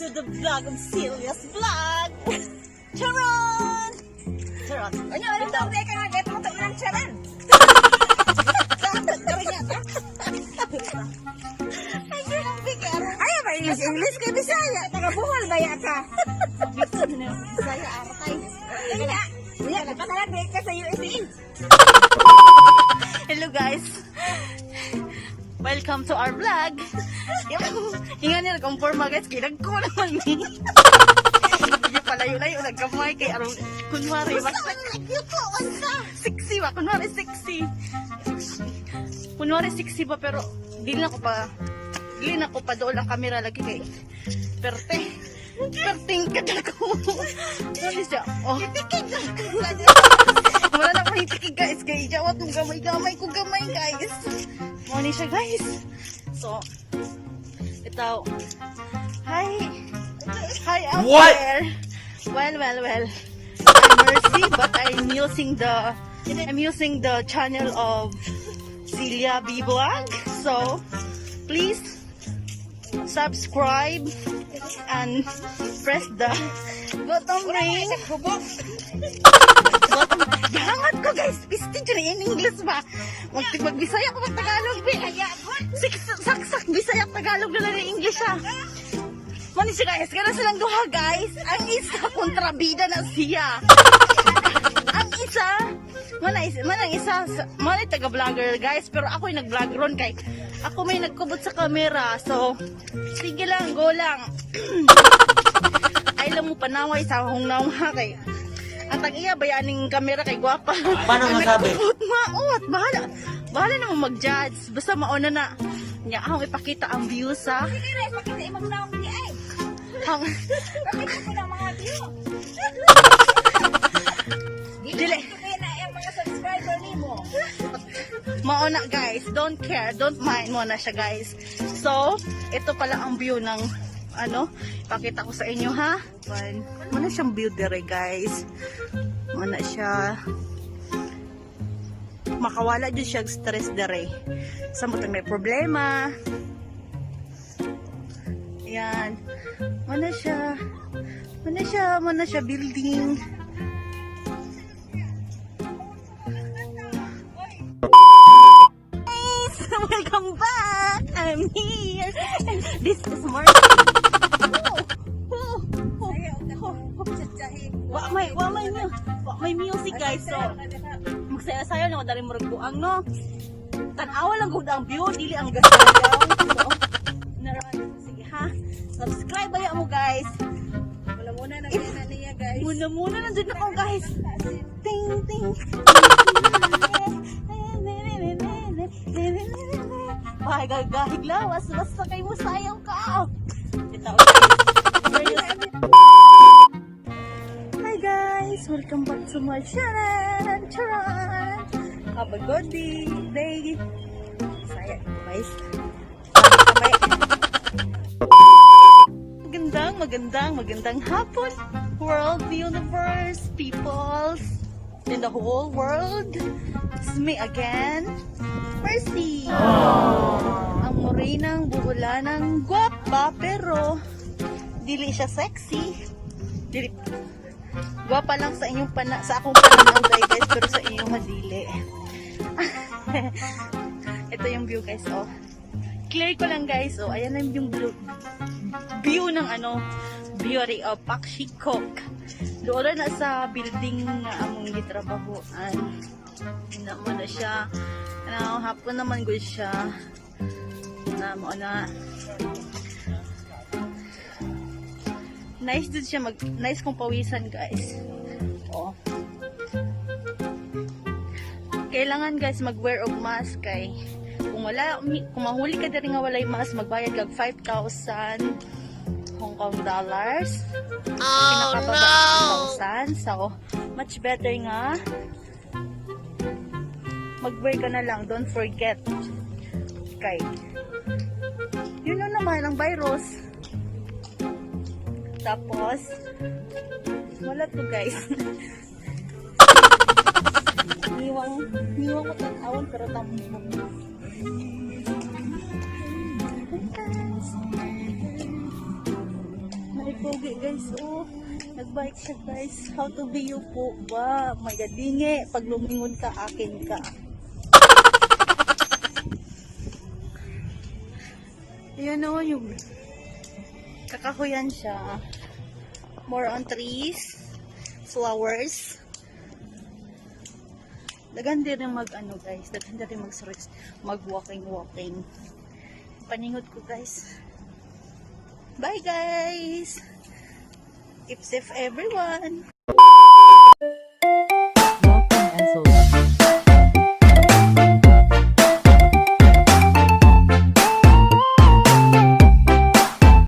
to the vlog of Sylvia's vlog. Charon! Charon. Ano daw ka nga kaya pang ng charan? Ay, ba English kay Bisaya? Taga-Buhol ba ya ka? Bisaya arakay. Kuya, nagpatalag ka sa USA. Hello guys. Welcome to our vlog. Hinga nila kung forma guys, kinag ko naman ni. Hindi palayo-layo, nagkamay kay Arong. Kunwari, basta. Sexy ba? Kunwari, sexy. Kunwari, sexy ba? Pero, di na ko pa doon ang camera lagi kay perting ka ko. Ano siya? Oh. Wala na akong itikig guys. Kaya jawat mong gamay ko guys. Muna siya guys. So, ito. Hi out there. Well. I'm Mercy, but I'm using the channel of Celia B Vlog. So, please subscribe and press the button ring. Hangat ko guys, pisti dyan in English ba? Magbisaya ko mag-Tagalog ba? Saksak Bisaya Tagalog na lang in English ha. Mani siya guys, gana silang duha guys. Ang isa kontrabida na siya. Ang isa, manay taga-vlogger guys, pero ako'y nag-vlog ron kay ako may nagkubot sa camera. So, sige lang, go lang. Ay lang mo panaway sa hungnaw ha kay ang tag-iya bayaning camera kay gwapa. Paano masabi? Maot, bahala namang mag-judge. Basta mauna na. Nya akong ipakita ang views ha. Sige rin, pakita imong naong di ay. Pakita ko ng mga view. Dili na ang mga subscriber nimo. Mauna guys, don't care, don't mind mo na siya guys. So, ito pala ang view ng pakita ko sa inyo ha. Mana siyang view dire guys. Mana siya. Makawala dyan siya stress dire. Sa mutang may problema. Ayan. Mana siya building. Welcome back! I'm here! And this is Marcy. May music guys. So, magsaya-sayo lang dali mo ragbuang no. Tanawa lang gud ang view, dili ang gasayaw. So, naran sige ha. Subscribe baya mo guys. Muna na kaya niya guys. Muna nandun ako guys. Ting. Bahay gagahig lawas. Basta kayo mo sayaw ka. Hi guys! Welcome back to my channel. Charan! Have a good day. Saya guys. Magandang hapon. World, universe, peoples in the whole world. It's me again. Mercy. Ang morenang, buhulanang, gwapa, pero dili siya sexy. Dili. Gwapa lang sa inyong sa akong pananaw guys, pero sa inyong madili. Ito yung view guys, oh. Clear ko lang guys, oh. Ayan lang yung view ng beauty of Pakshikok. Doon na sa building nga among gitrabahoan. Naman na siya. Hapon naman good siya. Nice din siya nice kong pawisan guys. Oh. Kailangan guys mag-wear of mask kay kung mahuli ka diri nga walay mask, magbayad kag 5,000 Hong Kong dollars. Oh no! 5,000. So, much better nga mag-wear ka na lang. Don't forget. Kay yun naman ang virus. Tapos wala to guys. niwang ko tan-awon pero tamo. pogi guys. Oh, nagbike siya guys. How to be you po ba? My God, dingi. Pag lumingon ka, akin ka. Ayan o, yung kakahuyan siya. More on trees, flowers. Dagan din rin mag-ano guys. Dagan din rin mag-walking. Paningot ko guys. Bye guys! Keep safe everyone!